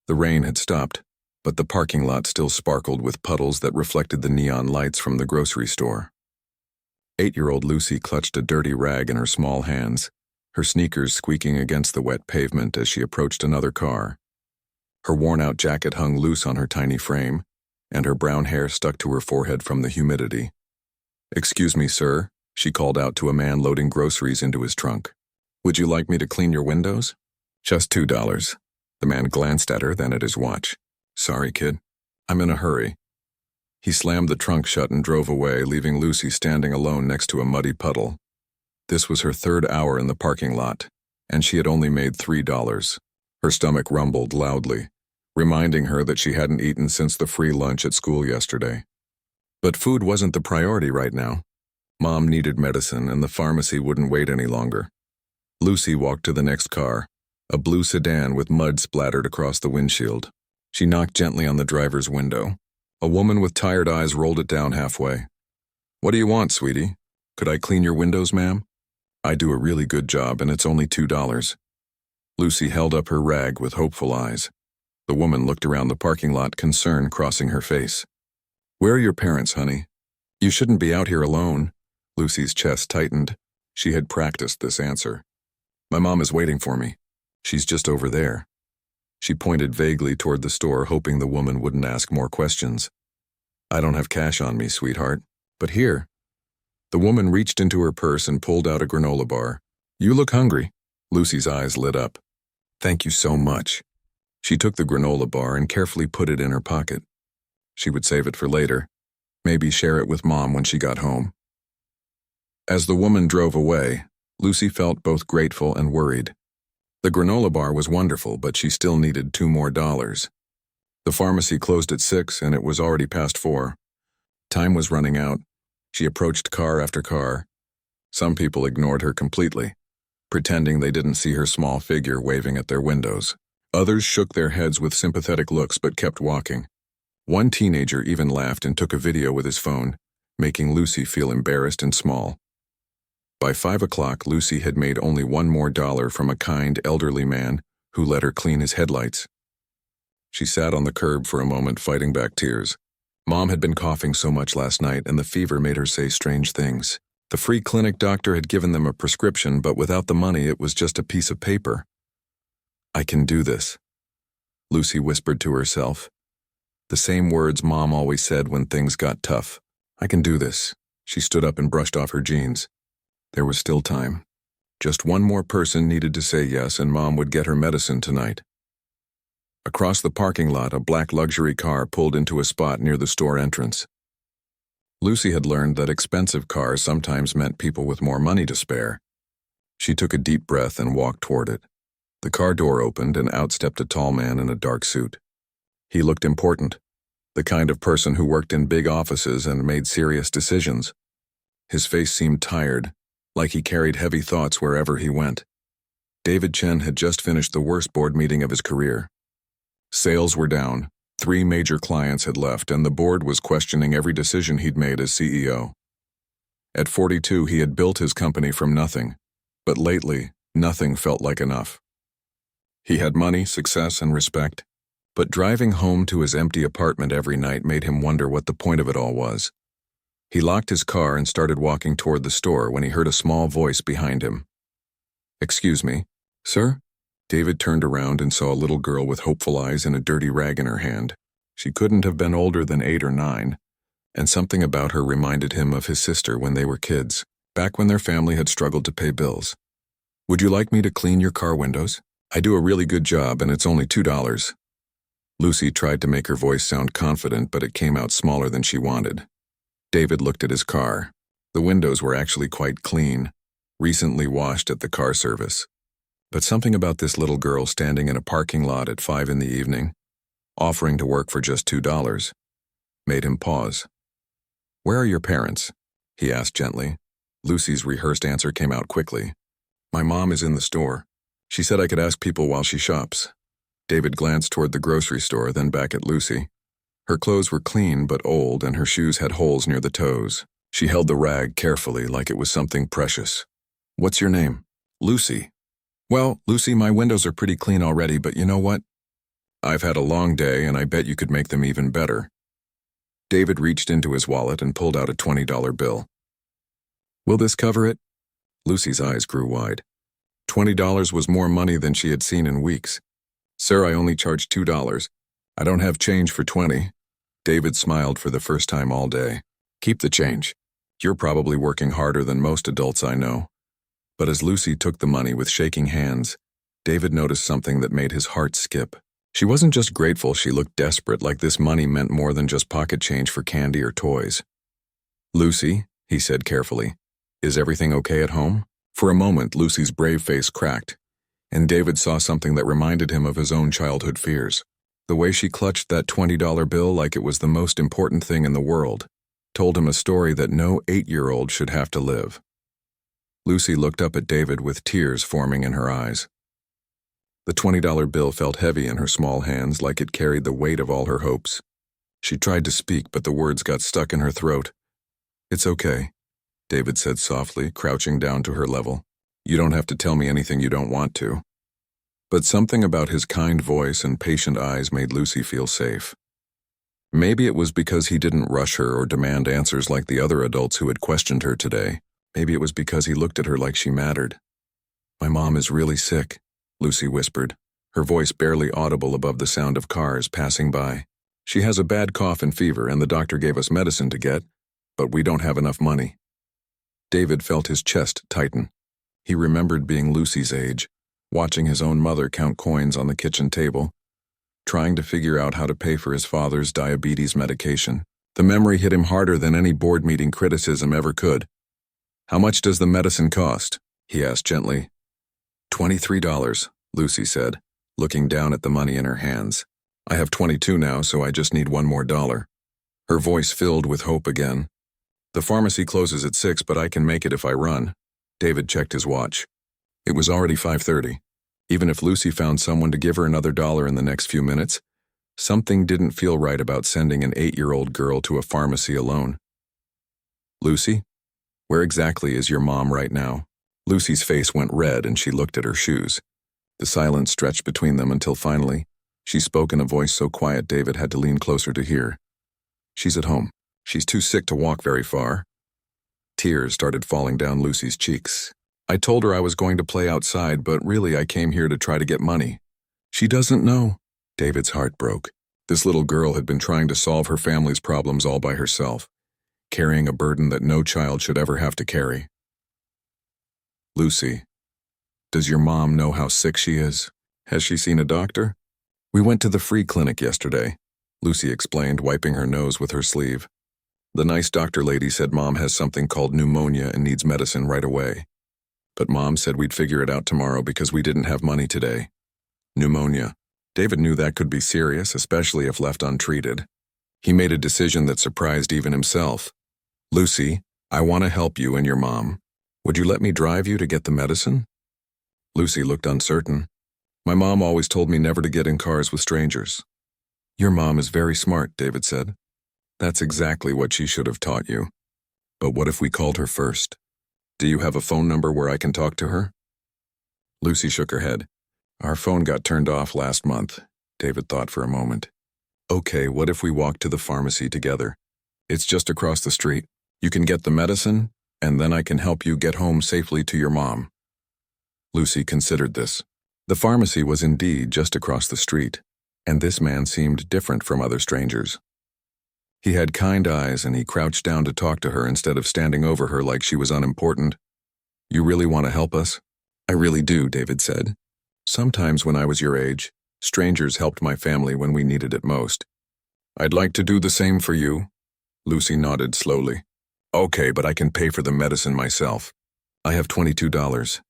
The rain had stopped, but the parking lot still sparkled with puddles that reflected the neon lights from the grocery store. 8-year-old Lucy clutched a dirty rag in her small hands, her sneakers squeaking against the wet pavement as she approached another car. Her worn-out jacket hung loose on her tiny frame, and her brown hair stuck to her forehead from the humidity. "Excuse me, sir," she called out to a man loading groceries into his trunk. "Would you like me to clean your windows?" "Just $2. The man glanced at her, then at his watch. "Sorry, kid. I'm in a hurry." He slammed the trunk shut and drove away, leaving Lucy standing alone next to a muddy puddle. This was her 3rd hour in the parking lot, and she had only made $3. Her stomach rumbled loudly, reminding her that she hadn't eaten since the free lunch at school yesterday. But food wasn't the priority right now. Mom needed medicine, and the pharmacy wouldn't wait any longer. Lucy walked to the next car, a blue sedan with mud splattered across the windshield. She knocked gently on the driver's window. A woman with tired eyes rolled it down halfway. "What do you want, sweetie? Could I clean your windows, ma'am? I do a really good job, and it's only $2. Lucy held up her rag with hopeful eyes. The woman looked around the parking lot, concern crossing her face. "Where are your parents, honey? You shouldn't be out here alone." Lucy's chest tightened. She had practiced this answer. "My mom is waiting for me. She's just over there." She pointed vaguely toward the store, hoping the woman wouldn't ask more questions. "I don't have cash on me, sweetheart, but here." The woman reached into her purse and pulled out a granola bar. "You look hungry." Lucy's eyes lit up. "Thank you so much." She took the granola bar and carefully put it in her pocket. She would save it for later, maybe share it with Mom when she got home. As the woman drove away, Lucy felt both grateful and worried. The granola bar was wonderful, but she still needed $2 more. The pharmacy closed at 6, and it was already past 4. Time was running out. She approached car after car. Some people ignored her completely, pretending they didn't see her small figure waving at their windows. Others shook their heads with sympathetic looks but kept walking. One teenager even laughed and took a video with his phone, making Lucy feel embarrassed and small. By 5 o'clock, Lucy had made only $1 more from a kind, elderly man who let her clean his headlights. She sat on the curb for a moment, fighting back tears. Mom had been coughing so much last night, and the fever made her say strange things. The free clinic doctor had given them a prescription, but without the money, it was just a piece of paper. "I can do this," Lucy whispered to herself. The same words Mom always said when things got tough. "I can do this." She stood up and brushed off her jeans. There was still time. Just one more person needed to say yes, and Mom would get her medicine tonight. Across the parking lot, a black luxury car pulled into a spot near the store entrance. Lucy had learned that expensive cars sometimes meant people with more money to spare. She took a deep breath and walked toward it. The car door opened, and out stepped a tall man in a dark suit. He looked important, the kind of person who worked in big offices and made serious decisions. His face seemed tired, like he carried heavy thoughts wherever he went. David Chen had just finished the worst board meeting of his career. Sales were down, 3 major clients had left, and the board was questioning every decision he'd made as CEO. At 42, he had built his company from nothing, but lately, nothing felt like enough. He had money, success, and respect, but driving home to his empty apartment every night made him wonder what the point of it all was. He locked his car and started walking toward the store when he heard a small voice behind him. "Excuse me, sir?" David turned around and saw a little girl with hopeful eyes and a dirty rag in her hand. She couldn't have been older than 8 or 9, and something about her reminded him of his sister when they were kids, back when their family had struggled to pay bills. "Would you like me to clean your car windows? I do a really good job, and it's only $2. Lucy tried to make her voice sound confident, but it came out smaller than she wanted. David looked at his car. The windows were actually quite clean, recently washed at the car service. But something about this little girl standing in a parking lot at 5 in the evening, offering to work for just $2, made him pause. "Where are your parents?" he asked gently. Lucy's rehearsed answer came out quickly. "My mom is in the store. She said I could ask people while she shops." David glanced toward the grocery store, then back at Lucy. Her clothes were clean but old, and her shoes had holes near the toes. She held the rag carefully, like it was something precious. "What's your name?" "Lucy." "Well, Lucy, my windows are pretty clean already, but you know what? I've had a long day and I bet you could make them even better. David reached into his wallet and pulled out a $20 bill. Will this cover it? Lucy's eyes grew wide. $20 was more money than she had seen in weeks. Sir, I only charged $2. I don't have change for 20. David smiled for the first time all day. Keep the change. You're probably working harder than most adults I know. But as Lucy took the money with shaking hands, David noticed something that made his heart skip. She wasn't just grateful, she looked desperate, like this money meant more than just pocket change for candy or toys. Lucy, he said carefully, is everything okay at home? For a moment, Lucy's brave face cracked, and David saw something that reminded him of his own childhood fears. The way she clutched that $20 bill like it was the most important thing in the world told him a story that no 8-year-old should have to live. Lucy looked up at David with tears forming in her eyes. The $20 bill felt heavy in her small hands, like it carried the weight of all her hopes. She tried to speak, but the words got stuck in her throat. It's okay, David said softly, crouching down to her level. You don't have to tell me anything you don't want to. But something about his kind voice and patient eyes made Lucy feel safe. Maybe it was because he didn't rush her or demand answers like the other adults who had questioned her today. Maybe it was because he looked at her like she mattered. My mom is really sick, Lucy whispered, her voice barely audible above the sound of cars passing by. She has a bad cough and fever, and the doctor gave us medicine to get, but we don't have enough money. David felt his chest tighten. He remembered being Lucy's age, watching his own mother count coins on the kitchen table, trying to figure out how to pay for his father's diabetes medication. The memory hit him harder than any board meeting criticism ever could. How much does the medicine cost? He asked gently. $23, Lucy said, looking down at the money in her hands. I have 22 now, so I just need one more dollar. Her voice filled with hope again. The pharmacy closes at 6, but I can make it if I run. David checked his watch. It was already 5:30. Even if Lucy found someone to give her another dollar in the next few minutes, something didn't feel right about sending an 8-year-old girl to a pharmacy alone. Lucy, where exactly is your mom right now? Lucy's face went red and she looked at her shoes. The silence stretched between them until finally, she spoke in a voice so quiet David had to lean closer to hear. She's at home. She's too sick to walk very far. Tears started falling down Lucy's cheeks. I told her I was going to play outside, but really I came here to try to get money. She doesn't know. David's heart broke. This little girl had been trying to solve her family's problems all by herself, carrying a burden that no child should ever have to carry. Lucy, does your mom know how sick she is? Has she seen a doctor? We went to the free clinic yesterday, Lucy explained, wiping her nose with her sleeve. The nice doctor lady said Mom has something called pneumonia and needs medicine right away. But Mom said we'd figure it out tomorrow because we didn't have money today. Pneumonia. David knew that could be serious, especially if left untreated. He made a decision that surprised even himself. Lucy, I want to help you and your mom. Would you let me drive you to get the medicine? Lucy looked uncertain. My mom always told me never to get in cars with strangers. Your mom is very smart, David said. That's exactly what she should have taught you. But what if we called her first? Do you have a phone number where I can talk to her? Lucy shook her head. Our phone got turned off last month, David thought for a moment. Okay, what if we walk to the pharmacy together? It's just across the street. You can get the medicine, and then I can help you get home safely to your mom. Lucy considered this. The pharmacy was indeed just across the street, and this man seemed different from other strangers. He had kind eyes and he crouched down to talk to her instead of standing over her like she was unimportant. You really want to help us? I really do, David said. Sometimes when I was your age, strangers helped my family when we needed it most. I'd like to do the same for you. Lucy nodded slowly. Okay, but I can pay for the medicine myself. I have $22.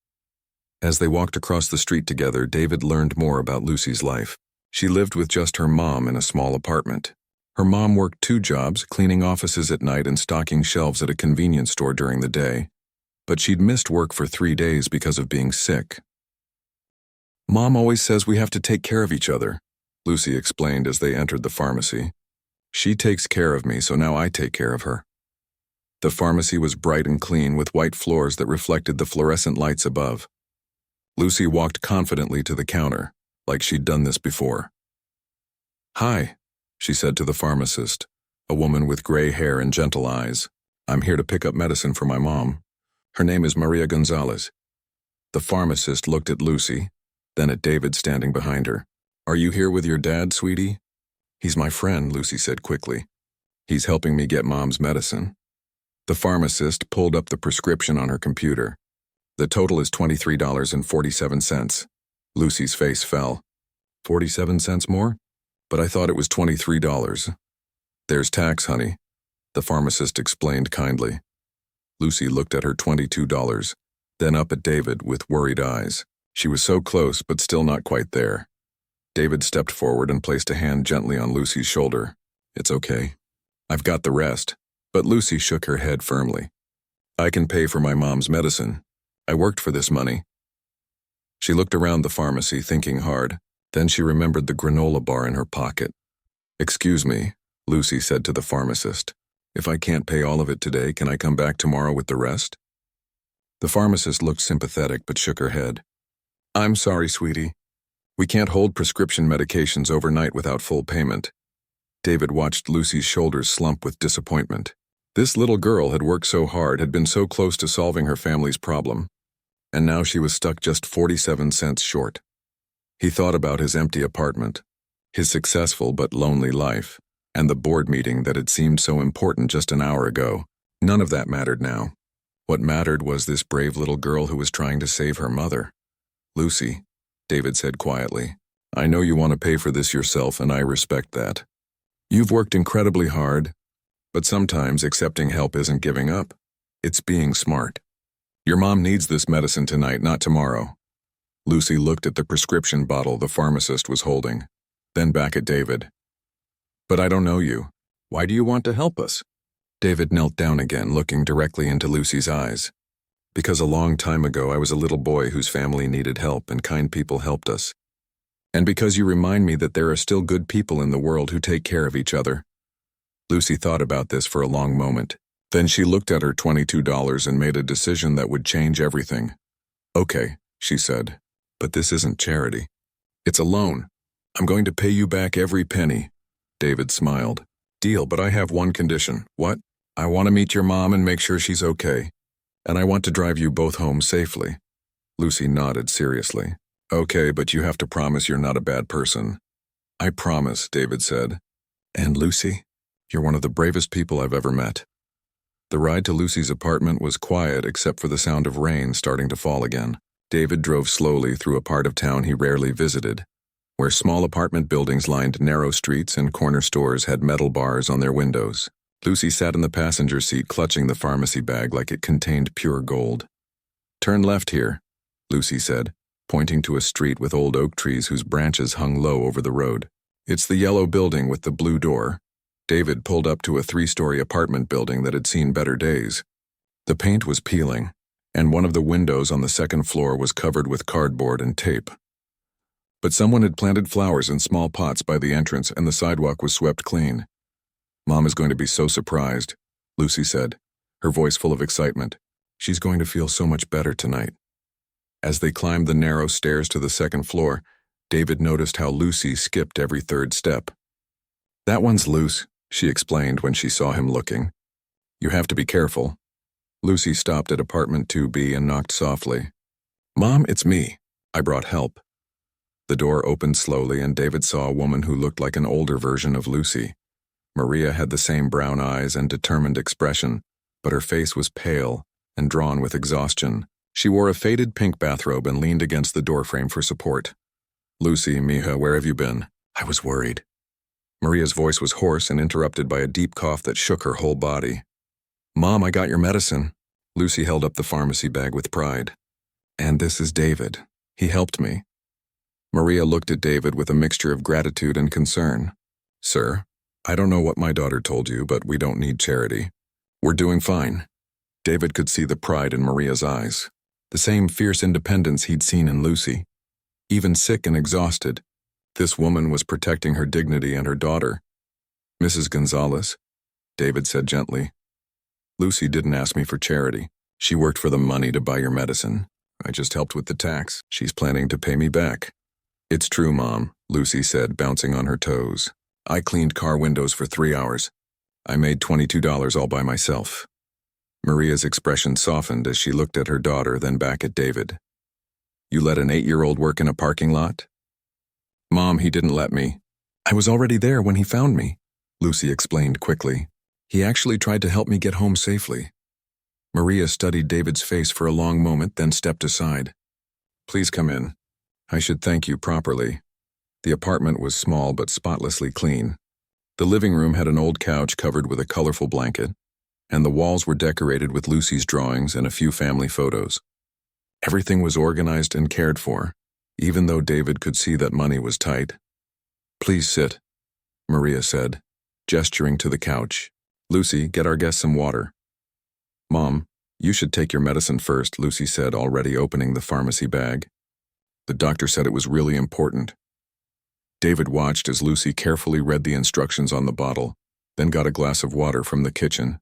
As they walked across the street together, David learned more about Lucy's life. She lived with just her mom in a small apartment. Her mom worked 2 jobs, cleaning offices at night and stocking shelves at a convenience store during the day. But she'd missed work for 3 days because of being sick. Mom always says we have to take care of each other, Lucy explained as they entered the pharmacy. She takes care of me, so now I take care of her. The pharmacy was bright and clean with white floors that reflected the fluorescent lights above. Lucy walked confidently to the counter, like she'd done this before. Hi, she said to the pharmacist, a woman with gray hair and gentle eyes. I'm here to pick up medicine for my mom. Her name is Maria Gonzalez. The pharmacist looked at Lucy, then at David standing behind her. Are you here with your dad, sweetie? He's my friend, Lucy said quickly. He's helping me get mom's medicine. The pharmacist pulled up the prescription on her computer. The total is $23.47. Lucy's face fell. 47 cents more? But I thought it was $23. There's tax, honey, the pharmacist explained kindly. Lucy looked at her $22, then up at David with worried eyes. She was so close, but still not quite there. David stepped forward and placed a hand gently on Lucy's shoulder. It's okay. I've got the rest. But Lucy shook her head firmly. I can pay for my mom's medicine. I worked for this money. She looked around the pharmacy, thinking hard. Then she remembered the granola bar in her pocket. Excuse me, Lucy said to the pharmacist. If I can't pay all of it today, can I come back tomorrow with the rest? The pharmacist looked sympathetic but shook her head. I'm sorry, sweetie. We can't hold prescription medications overnight without full payment. David watched Lucy's shoulders slump with disappointment. This little girl had worked so hard, had been so close to solving her family's problem, and now she was stuck just 47 cents short. He thought about his empty apartment, his successful but lonely life, and the board meeting that had seemed so important just an hour ago. None of that mattered now. What mattered was this brave little girl who was trying to save her mother. Lucy, David said quietly, I know you want to pay for this yourself, and I respect that. You've worked incredibly hard, but sometimes accepting help isn't giving up. It's being smart. Your mom needs this medicine tonight, not tomorrow. Lucy looked at the prescription bottle the pharmacist was holding, then back at David. But I don't know you. Why do you want to help us? David knelt down again, looking directly into Lucy's eyes. Because a long time ago I was a little boy whose family needed help and kind people helped us. And because you remind me that there are still good people in the world who take care of each other. Lucy thought about this for a long moment. Then she looked at her $22 and made a decision that would change everything. Okay, she said, but this isn't charity. It's a loan. I'm going to pay you back every penny. David smiled. Deal, but I have one condition. What? I want to meet your mom and make sure she's okay. And I want to drive you both home safely. Lucy nodded seriously. Okay, but you have to promise you're not a bad person. I promise, David said. And Lucy, you're one of the bravest people I've ever met. The ride to Lucy's apartment was quiet except for the sound of rain starting to fall again. David drove slowly through a part of town he rarely visited, where small apartment buildings lined narrow streets and corner stores had metal bars on their windows. Lucy sat in the passenger seat clutching the pharmacy bag like it contained pure gold. Turn left here, Lucy said, pointing to a street with old oak trees whose branches hung low over the road. It's the yellow building with the blue door. David pulled up to a 3-story apartment building that had seen better days. The paint was peeling, and one of the windows on the second floor was covered with cardboard and tape. But someone had planted flowers in small pots by the entrance and the sidewalk was swept clean. Mom is going to be so surprised, Lucy said, her voice full of excitement. She's going to feel so much better tonight. As they climbed the narrow stairs to the second floor, David noticed how Lucy skipped every third step. That one's loose, she explained when she saw him looking. You have to be careful. Lucy stopped at apartment 2B and knocked softly. Mom, it's me. I brought help. The door opened slowly and David saw a woman who looked like an older version of Lucy. Maria had the same brown eyes and determined expression, but her face was pale and drawn with exhaustion. She wore a faded pink bathrobe and leaned against the doorframe for support. Lucy, mija, where have you been? I was worried. Maria's voice was hoarse and interrupted by a deep cough that shook her whole body. Mom, I got your medicine. Lucy held up the pharmacy bag with pride. And this is David. He helped me. Maria looked at David with a mixture of gratitude and concern. Sir, I don't know what my daughter told you, but we don't need charity. We're doing fine. David could see the pride in Maria's eyes, the same fierce independence he'd seen in Lucy. Even sick and exhausted, this woman was protecting her dignity and her daughter. Mrs. Gonzalez, David said gently. Lucy didn't ask me for charity. She worked for the money to buy your medicine. I just helped with the tax. She's planning to pay me back. It's true, Mom, Lucy said, bouncing on her toes. I cleaned car windows for 3 hours. I made $22 all by myself. Maria's expression softened as she looked at her daughter, then back at David. You let an 8-year-old work in a parking lot? Mom, he didn't let me. I was already there when he found me, Lucy explained quickly. He actually tried to help me get home safely. Maria studied David's face for a long moment, then stepped aside. Please come in. I should thank you properly. The apartment was small but spotlessly clean. The living room had an old couch covered with a colorful blanket, and the walls were decorated with Lucy's drawings and a few family photos. Everything was organized and cared for, even though David could see that money was tight. Please sit, Maria said, gesturing to the couch. Lucy, get our guest some water. Mom, you should take your medicine first, Lucy said, already opening the pharmacy bag. The doctor said it was really important. David watched as Lucy carefully read the instructions on the bottle, then got a glass of water from the kitchen.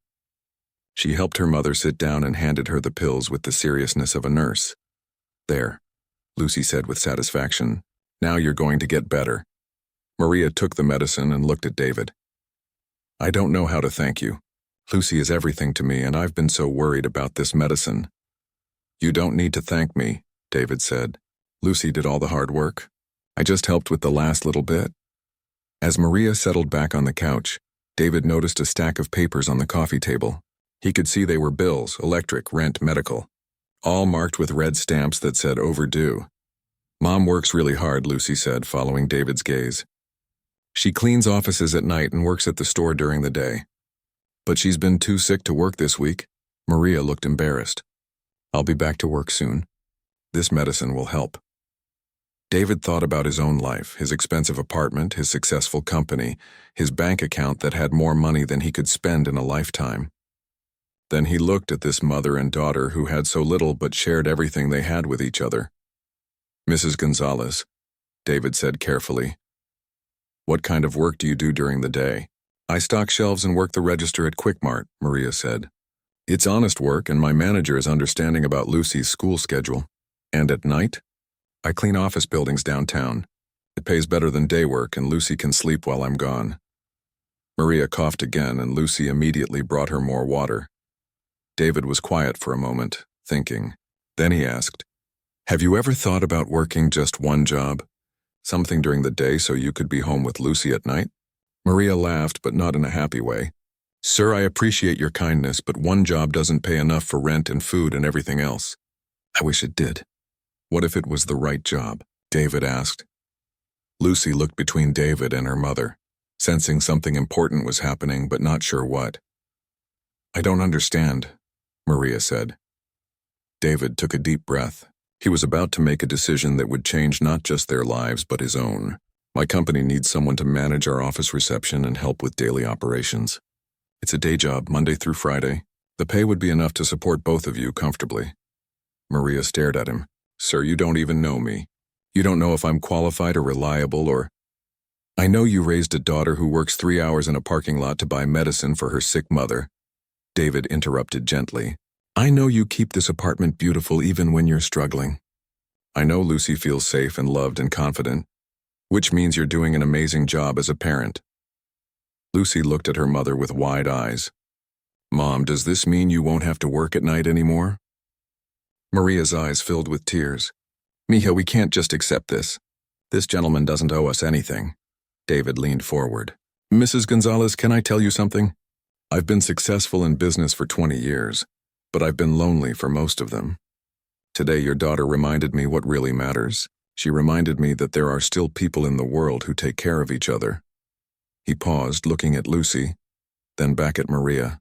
She helped her mother sit down and handed her the pills with the seriousness of a nurse. There, Lucy said with satisfaction. Now you're going to get better. Maria took the medicine and looked at David. I don't know how to thank you. Lucy is everything to me, and I've been so worried about this medicine. You don't need to thank me, David said. Lucy did all the hard work. I just helped with the last little bit. As Maria settled back on the couch, David noticed a stack of papers on the coffee table. He could see they were bills, electric, rent, medical, all marked with red stamps that said overdue. Mom works really hard, Lucy said, following David's gaze. She cleans offices at night and works at the store during the day. But she's been too sick to work this week. Maria looked embarrassed. I'll be back to work soon. This medicine will help. David thought about his own life, his expensive apartment, his successful company, his bank account that had more money than he could spend in a lifetime. Then he looked at this mother and daughter who had so little but shared everything they had with each other. Mrs. Gonzalez, David said carefully. What kind of work do you do during the day? I stock shelves and work the register at Quickmart, Maria said. It's honest work, and my manager is understanding about Lucy's school schedule. And at night? I clean office buildings downtown. It pays better than day work, and Lucy can sleep while I'm gone. Maria coughed again, and Lucy immediately brought her more water. David was quiet for a moment, thinking. Then he asked, Have you ever thought about working just one job? Something during the day so you could be home with Lucy at night? Maria laughed, but not in a happy way. Sir, I appreciate your kindness, but one job doesn't pay enough for rent and food and everything else. I wish it did. What if it was the right job? David asked. Lucy looked between David and her mother, sensing something important was happening, but not sure what. I don't understand, Maria said. David took a deep breath. He was about to make a decision that would change not just their lives, but his own. My company needs someone to manage our office reception and help with daily operations. It's a day job, Monday through Friday. The pay would be enough to support both of you comfortably. Maria stared at him. Sir, you don't even know me. You don't know if I'm qualified or reliable or... I know you raised a daughter who works 3 hours in a parking lot to buy medicine for her sick mother. David interrupted gently. I know you keep this apartment beautiful even when you're struggling. I know Lucy feels safe and loved and confident, which means you're doing an amazing job as a parent. Lucy looked at her mother with wide eyes. Mom, does this mean you won't have to work at night anymore? Maria's eyes filled with tears. Mija, we can't just accept this. This gentleman doesn't owe us anything. David leaned forward. Mrs. Gonzalez, can I tell you something? I've been successful in business for 20 years, but I've been lonely for most of them. Today, your daughter reminded me what really matters. She reminded me that there are still people in the world who take care of each other. He paused, looking at Lucy, then back at Maria.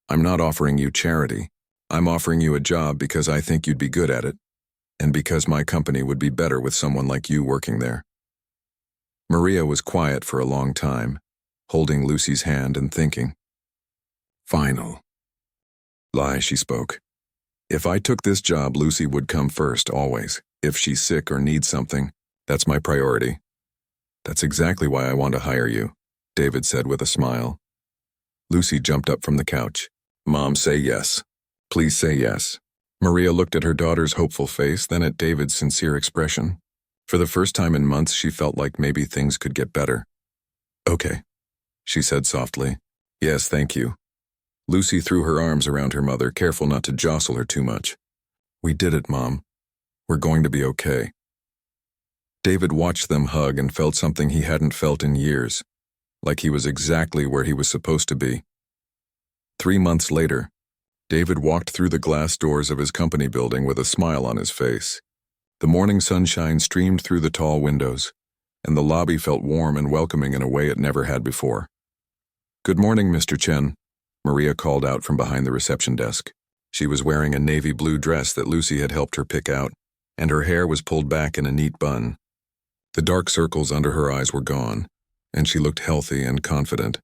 I'm not offering you charity. I'm offering you a job because I think you'd be good at it, and because my company would be better with someone like you working there. Maria was quiet for a long time, holding Lucy's hand and thinking. Final. Lie, she spoke. If I took this job, Lucy would come first, always. If she's sick or needs something, that's my priority. That's exactly why I want to hire you, David said with a smile. Lucy jumped up from the couch. Mom, say yes. Please say yes. Maria looked at her daughter's hopeful face, then at David's sincere expression. For the first time in months, she felt like maybe things could get better. Okay, she said softly. Yes, thank you. Lucy threw her arms around her mother, careful not to jostle her too much. We did it, Mom. We're going to be okay. David watched them hug and felt something he hadn't felt in years, like he was exactly where he was supposed to be. 3 months later, David walked through the glass doors of his company building with a smile on his face. The morning sunshine streamed through the tall windows, and the lobby felt warm and welcoming in a way it never had before. Good morning, Mr. Chen, Maria called out from behind the reception desk. She was wearing a navy blue dress that Lucy had helped her pick out, and her hair was pulled back in a neat bun. The dark circles under her eyes were gone, and she looked healthy and confident.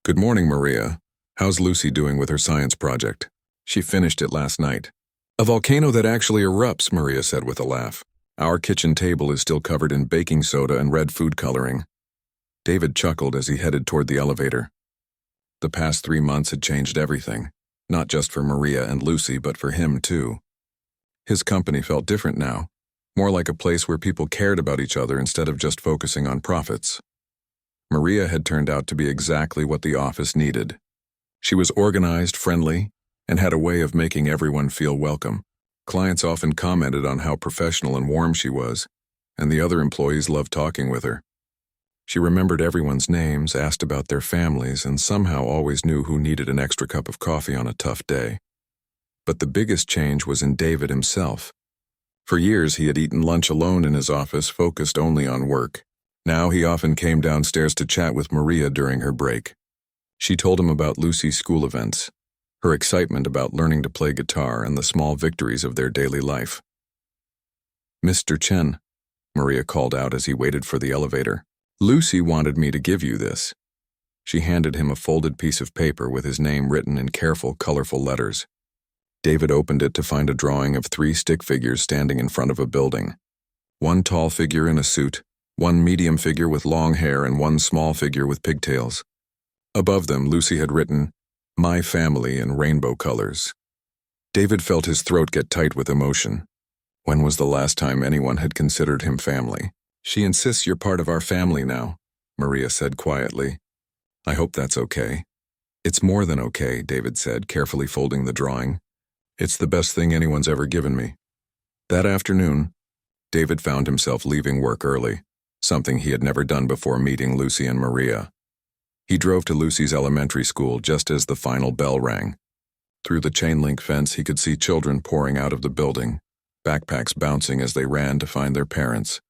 Good morning, Maria. How's Lucy doing with her science project? She finished it last night. A volcano that actually erupts, Maria said with a laugh. Our kitchen table is still covered in baking soda and red food coloring. David chuckled as he headed toward the elevator. The past 3 months had changed everything, not just for Maria and Lucy, but for him too. His company felt different now, more like a place where people cared about each other instead of just focusing on profits. Maria had turned out to be exactly what the office needed. She was organized, friendly, and had a way of making everyone feel welcome. Clients often commented on how professional and warm she was, and the other employees loved talking with her. She remembered everyone's names, asked about their families, and somehow always knew who needed an extra cup of coffee on a tough day. But the biggest change was in David himself. For years he had eaten lunch alone in his office, focused only on work. Now he often came downstairs to chat with Maria during her break. She told him about Lucy's school events, her excitement about learning to play guitar, and the small victories of their daily life. Mr. Chen, Maria called out as he waited for the elevator. Lucy wanted me to give you this. She handed him a folded piece of paper with his name written in careful, colorful letters. David opened it to find a drawing of 3 stick figures standing in front of a building. One tall figure in a suit, one medium figure with long hair, and one small figure with pigtails. Above them, Lucy had written, "My family," in rainbow colors. David felt his throat get tight with emotion. When was the last time anyone had considered him family? She insists you're part of our family now, Maria said quietly. I hope that's okay. It's more than okay, David said, carefully folding the drawing. It's the best thing anyone's ever given me. That afternoon, David found himself leaving work early, something he had never done before meeting Lucy and Maria. He drove to Lucy's elementary school just as the final bell rang. Through the chain-link fence, he could see children pouring out of the building, backpacks bouncing as they ran to find their parents.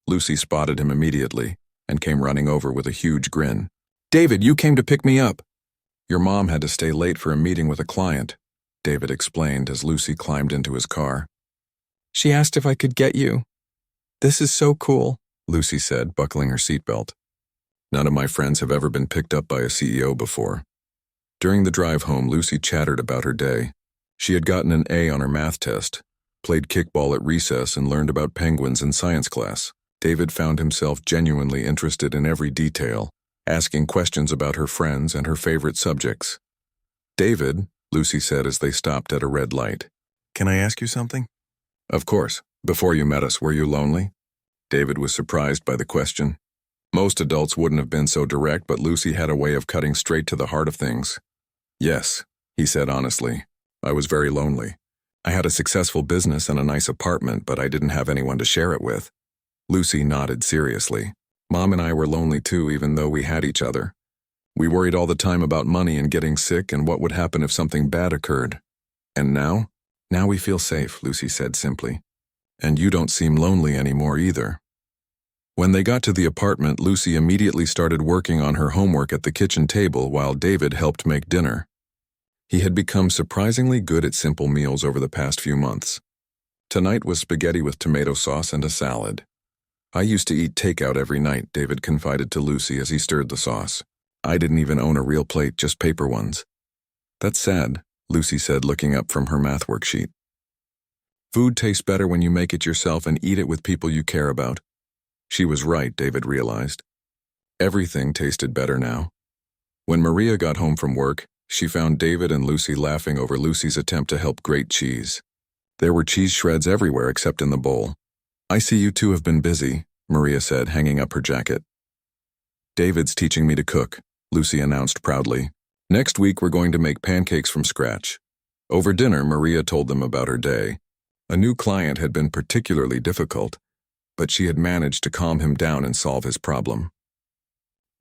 Lucy spotted him immediately and came running over with a huge grin. David, you came to pick me up. Your mom had to stay late for a meeting with a client, David explained as Lucy climbed into his car. She asked if I could get you. This is so cool, Lucy said, buckling her seatbelt. None of my friends have ever been picked up by a CEO before. During the drive home, Lucy chattered about her day. She had gotten an A on her math test, played kickball at recess, and learned about penguins in science class. David found himself genuinely interested in every detail, asking questions about her friends and her favorite subjects. David, Lucy said as they stopped at a red light. Can I ask you something? Of course. Before you met us, were you lonely? David was surprised by the question. Most adults wouldn't have been so direct, but Lucy had a way of cutting straight to the heart of things. Yes, he said honestly. I was very lonely. I had a successful business and a nice apartment, but I didn't have anyone to share it with. Lucy nodded seriously. Mom and I were lonely too, even though we had each other. We worried all the time about money and getting sick and what would happen if something bad occurred. And now? Now we feel safe, Lucy said simply. And you don't seem lonely anymore either. When they got to the apartment, Lucy immediately started working on her homework at the kitchen table while David helped make dinner. He had become surprisingly good at simple meals over the past few months. Tonight was spaghetti with tomato sauce and a salad. I used to eat takeout every night, David confided to Lucy as he stirred the sauce. I didn't even own a real plate, just paper ones. That's sad, Lucy said, looking up from her math worksheet. Food tastes better when you make it yourself and eat it with people you care about. She was right, David realized. Everything tasted better now. When Maria got home from work, she found David and Lucy laughing over Lucy's attempt to help grate cheese. There were cheese shreds everywhere except in the bowl. I see you two have been busy, Maria said, hanging up her jacket. David's teaching me to cook, Lucy announced proudly. Next week we're going to make pancakes from scratch. Over dinner, Maria told them about her day. A new client had been particularly difficult, but she had managed to calm him down and solve his problem.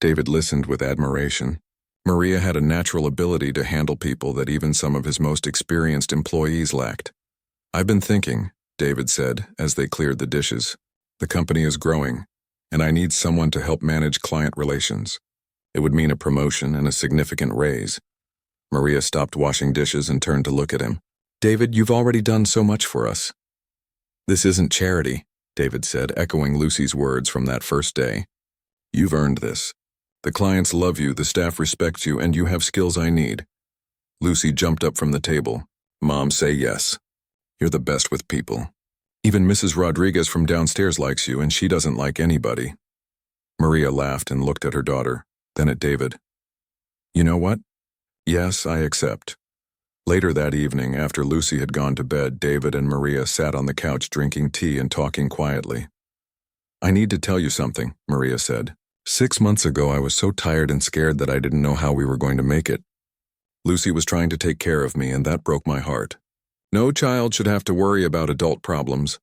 David listened with admiration. Maria had a natural ability to handle people that even some of his most experienced employees lacked. I've been thinking, David said, as they cleared the dishes. The company is growing, and I need someone to help manage client relations. It would mean a promotion and a significant raise. Maria stopped washing dishes and turned to look at him. David, you've already done so much for us. This isn't charity, David said, echoing Lucy's words from that first day. You've earned this. The clients love you, the staff respects you, and you have skills I need. Lucy jumped up from the table. Mom, say yes. You're the best with people. Even Mrs. Rodriguez from downstairs likes you, and she doesn't like anybody. Maria laughed and looked at her daughter, then at David. You know what? Yes, I accept. Later that evening, after Lucy had gone to bed, David and Maria sat on the couch drinking tea and talking quietly. I need to tell you something, Maria said. 6 months ago, I was so tired and scared that I didn't know how we were going to make it. Lucy was trying to take care of me, and that broke my heart. No child should have to worry about adult problems.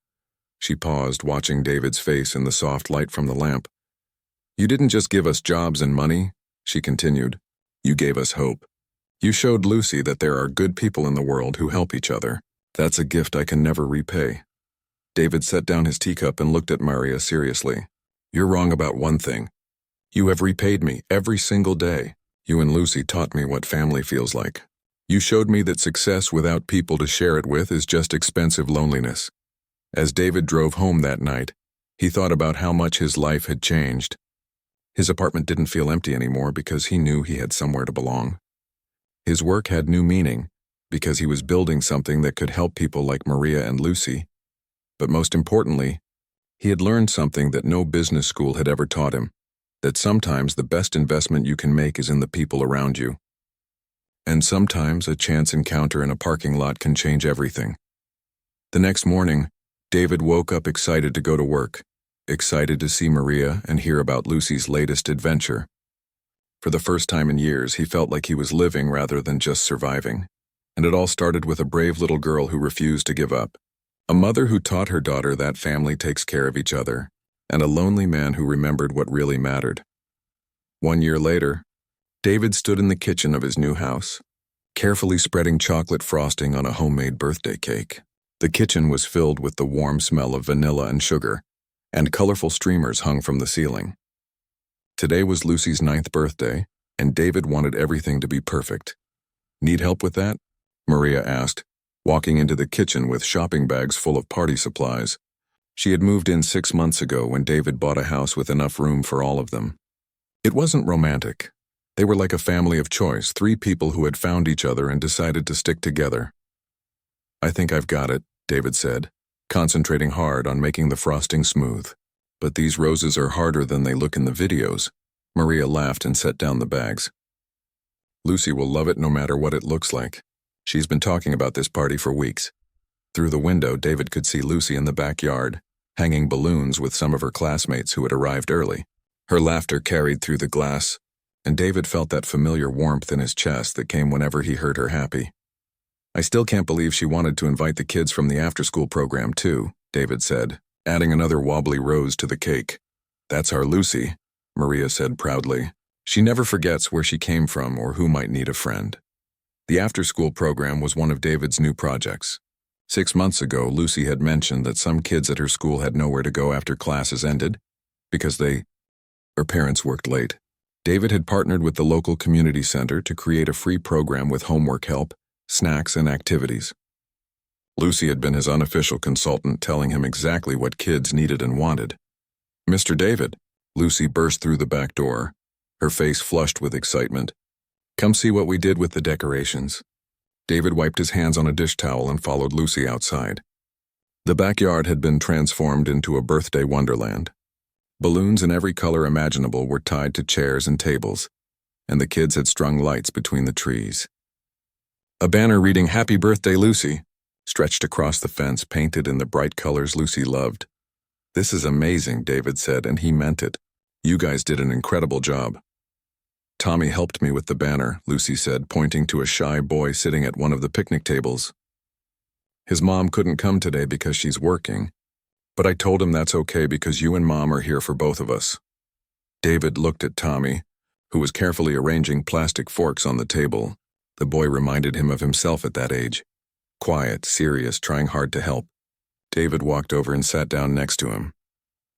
She paused, watching David's face in the soft light from the lamp. You didn't just give us jobs and money, she continued. You gave us hope. You showed Lucy that there are good people in the world who help each other. That's a gift I can never repay. David set down his teacup and looked at Maria seriously. You're wrong about one thing. You have repaid me every single day. You and Lucy taught me what family feels like. You showed me that success without people to share it with is just expensive loneliness. As David drove home that night, he thought about how much his life had changed. His apartment didn't feel empty anymore because he knew he had somewhere to belong. His work had new meaning because he was building something that could help people like Maria and Lucy. But most importantly, he had learned something that no business school had ever taught him. That sometimes the best investment you can make is in the people around you. And sometimes a chance encounter in a parking lot can change everything. The next morning, David woke up excited to go to work, excited to see Maria and hear about Lucy's latest adventure. For the first time in years, he felt like he was living rather than just surviving. And it all started with a brave little girl who refused to give up. A mother who taught her daughter that family takes care of each other. And a lonely man who remembered what really mattered. 1 year later, David stood in the kitchen of his new house, carefully spreading chocolate frosting on a homemade birthday cake. The kitchen was filled with the warm smell of vanilla and sugar, and colorful streamers hung from the ceiling. Today was Lucy's 9th birthday, and David wanted everything to be perfect. Need help with that? Maria asked, walking into the kitchen with shopping bags full of party supplies. She had moved in 6 months ago when David bought a house with enough room for all of them. It wasn't romantic. They were like a family of choice, 3 people who had found each other and decided to stick together. I think I've got it, David said, concentrating hard on making the frosting smooth. But these roses are harder than they look in the videos. Maria laughed and set down the bags. Lucy will love it no matter what it looks like. She's been talking about this party for weeks. Through the window, David could see Lucy in the backyard, hanging balloons with some of her classmates who had arrived early. Her laughter carried through the glass, and David felt that familiar warmth in his chest that came whenever he heard her happy. I still can't believe she wanted to invite the kids from the after-school program too, David said, adding another wobbly rose to the cake. That's our Lucy, Maria said proudly. She never forgets where she came from or who might need a friend. The after-school program was one of David's new projects. 6 months ago, Lucy had mentioned that some kids at her school had nowhere to go after classes ended because her parents worked late. David had partnered with the local community center to create a free program with homework help, snacks, and activities. Lucy had been his unofficial consultant, telling him exactly what kids needed and wanted. Mr. David, Lucy burst through the back door, her face flushed with excitement. Come see what we did with the decorations. David wiped his hands on a dish towel and followed Lucy outside. The backyard had been transformed into a birthday wonderland. Balloons in every color imaginable were tied to chairs and tables, and the kids had strung lights between the trees. A banner reading "Happy Birthday, Lucy" stretched across the fence, painted in the bright colors Lucy loved. This is amazing, David said, and he meant it. You guys did an incredible job. Tommy helped me with the banner, Lucy said, pointing to a shy boy sitting at one of the picnic tables. His mom couldn't come today because she's working, but I told him that's okay because you and Mom are here for both of us. David looked at Tommy, who was carefully arranging plastic forks on the table. The boy reminded him of himself at that age. Quiet, serious, trying hard to help. David walked over and sat down next to him.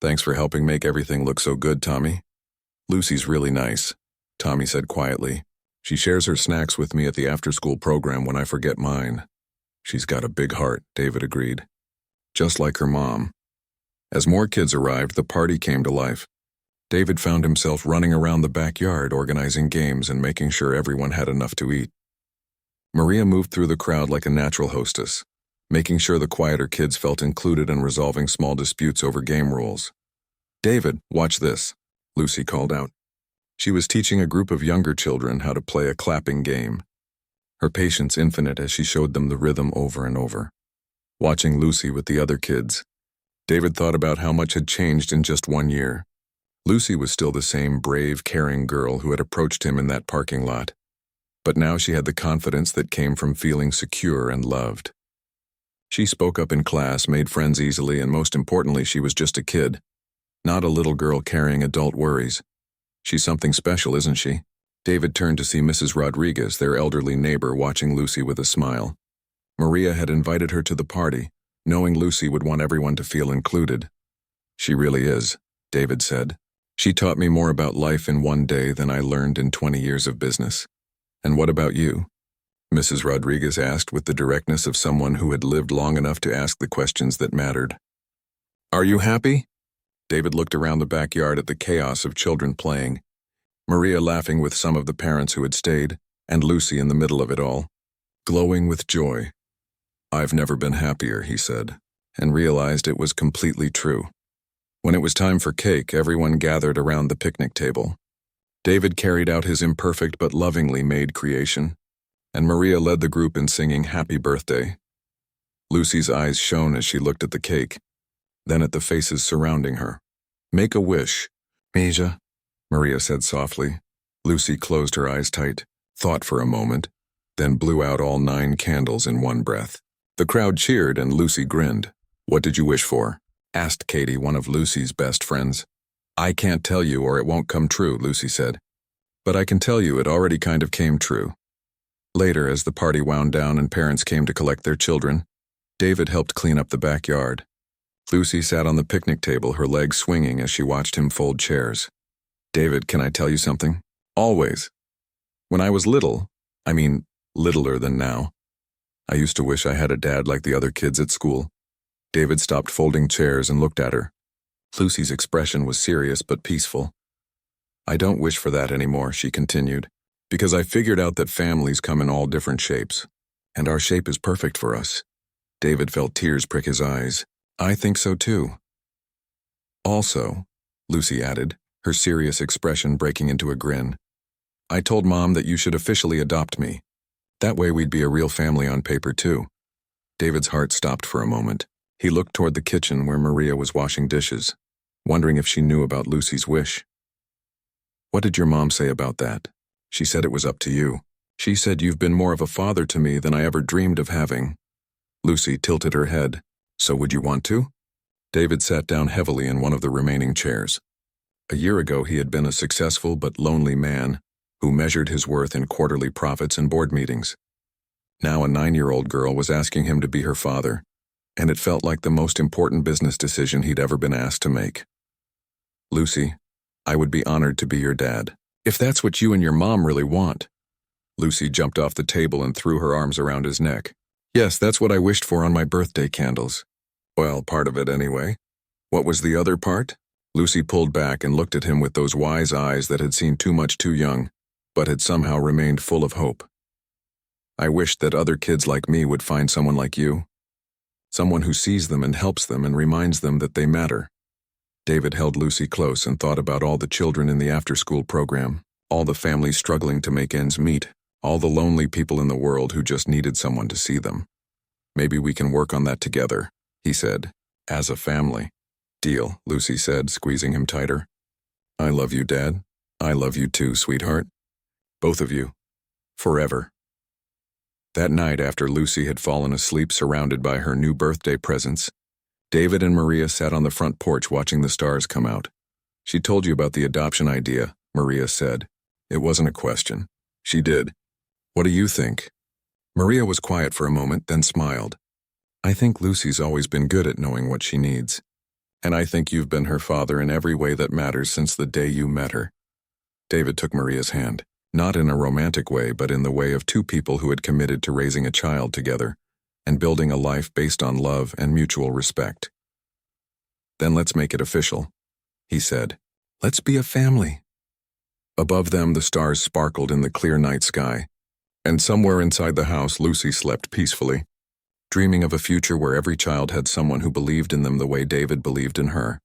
Thanks for helping make everything look so good, Tommy. Lucy's really nice, Tommy said quietly. She shares her snacks with me at the after-school program when I forget mine. She's got a big heart, David agreed. Just like her mom. As more kids arrived, the party came to life. David found himself running around the backyard, organizing games and making sure everyone had enough to eat. Maria moved through the crowd like a natural hostess, making sure the quieter kids felt included and resolving small disputes over game rules. David, watch this, Lucy called out. She was teaching a group of younger children how to play a clapping game. Her patience infinite as she showed them the rhythm over and over. Watching Lucy with the other kids, David thought about how much had changed in just 1 year. Lucy was still the same brave, caring girl who had approached him in that parking lot. But now she had the confidence that came from feeling secure and loved. She spoke up in class, made friends easily, and most importantly, she was just a kid. Not a little girl carrying adult worries. She's something special, isn't she? David turned to see Mrs. Rodriguez, their elderly neighbor, watching Lucy with a smile. Maria had invited her to the party, knowing Lucy would want everyone to feel included. She really is, David said. She taught me more about life in 1 day than I learned in 20 years of business. And what about you? Mrs. Rodriguez asked with the directness of someone who had lived long enough to ask the questions that mattered. Are you happy? David looked around the backyard at the chaos of children playing, Maria laughing with some of the parents who had stayed, and Lucy in the middle of it all, glowing with joy. I've never been happier, he said, and realized it was completely true. When it was time for cake, everyone gathered around the picnic table. David carried out his imperfect but lovingly made creation, and Maria led the group in singing Happy Birthday. Lucy's eyes shone as she looked at the cake, then at the faces surrounding her. Make a wish, Mija, Maria said softly. Lucy closed her eyes tight, thought for a moment, then blew out all 9 candles in one breath. The crowd cheered and Lucy grinned. What did you wish for? Asked Katie, one of Lucy's best friends. I can't tell you or it won't come true, Lucy said. But I can tell you it already kind of came true. Later, as the party wound down and parents came to collect their children, David helped clean up the backyard. Lucy sat on the picnic table, her legs swinging as she watched him fold chairs. David, can I tell you something? Always. When I was little, littler than now, I used to wish I had a dad like the other kids at school. David stopped folding chairs and looked at her. Lucy's expression was serious but peaceful. I don't wish for that anymore, she continued, because I figured out that families come in all different shapes, and our shape is perfect for us. David felt tears prick his eyes. I think so too. Also, Lucy added, her serious expression breaking into a grin, I told Mom that you should officially adopt me. That way we'd be a real family on paper too. David's heart stopped for a moment. He looked toward the kitchen where Maria was washing dishes, wondering if she knew about Lucy's wish. What did your mom say about that? She said it was up to you. She said you've been more of a father to me than I ever dreamed of having. Lucy tilted her head. So would you want to? David sat down heavily in one of the remaining chairs. A year ago he had been a successful but lonely man who measured his worth in quarterly profits and board meetings. Now a 9-year-old girl was asking him to be her father, and it felt like the most important business decision he'd ever been asked to make. Lucy, I would be honored to be your dad, if that's what you and your mom really want. Lucy jumped off the table and threw her arms around his neck. Yes, that's what I wished for on my birthday candles. Well, part of it anyway. What was the other part? Lucy pulled back and looked at him with those wise eyes that had seen too much too young, but had somehow remained full of hope. I wished that other kids like me would find someone like you. Someone who sees them and helps them and reminds them that they matter. David held Lucy close and thought about all the children in the after-school program, all the families struggling to make ends meet, all the lonely people in the world who just needed someone to see them. Maybe we can work on that together, he said, as a family. Deal, Lucy said, squeezing him tighter. I love you, Dad. I love you too, sweetheart. Both of you. Forever. That night, after Lucy had fallen asleep surrounded by her new birthday presents, David and Maria sat on the front porch watching the stars come out. She told you about the adoption idea, Maria said. It wasn't a question. She did. What do you think? Maria was quiet for a moment, then smiled. I think Lucy's always been good at knowing what she needs. And I think you've been her father in every way that matters since the day you met her. David took Maria's hand, not in a romantic way, but in the way of two people who had committed to raising a child together and building a life based on love and mutual respect. Then let's make it official, he said. Let's be a family. Above them, the stars sparkled in the clear night sky, and somewhere inside the house, Lucy slept peacefully, dreaming of a future where every child had someone who believed in them the way David believed in her.